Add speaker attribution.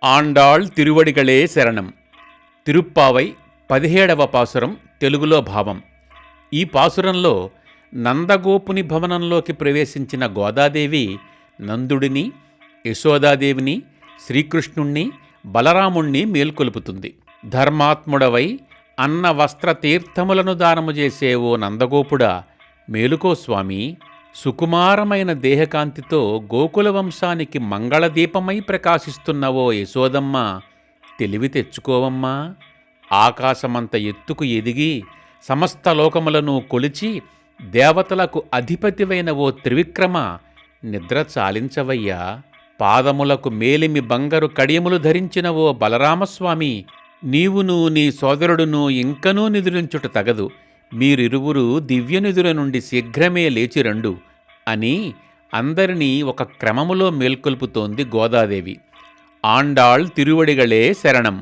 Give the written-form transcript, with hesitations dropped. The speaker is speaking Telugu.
Speaker 1: ఆండాళ్ తిరువడిగళే శరణం. తిరుప్పావై 17వ పాసురం తెలుగులో భావం. ఈ పాసురంలో నందగోపుని భవనంలోకి ప్రవేశించిన గోదాదేవి నందుడిని, యశోదాదేవిని, శ్రీకృష్ణుణ్ణి, బలరాముణ్ణి మేల్కొలుపుతుంది. ధర్మాత్ముడవై అన్న వస్త్ర తీర్థములను దానము చేసే ఓ నందగోపుడా, మేలుకో స్వామి. సుకుమారమైన దేహకాంతితో గోకుల వంశానికి మంగళదీపమై ప్రకాశిస్తున్నవో యశోదమ్మ, తెలివి తెచ్చుకోవమ్మా. ఆకాశమంత ఎత్తుకు ఎదిగి సమస్త లోకములను కొలిచి దేవతలకు అధిపతివైన ఓ త్రివిక్రమ, నిద్ర చాలించవయ్యా. పాదములకు మేలిమి బంగారు కడియములు ధరించిన ఓ బలరామస్వామి, నీవును నీ సోదరుడును ఇంకనూ నిదురించుట తగదు. మీరిరువురు దివ్యనిధుల నుండి శీఘ్రమే లేచిరండు అని అందరినీ ఒక క్రమములో మేల్కొల్పుతోంది గోదాదేవి. ఆండాళ్ తిరువడిగళే శరణం.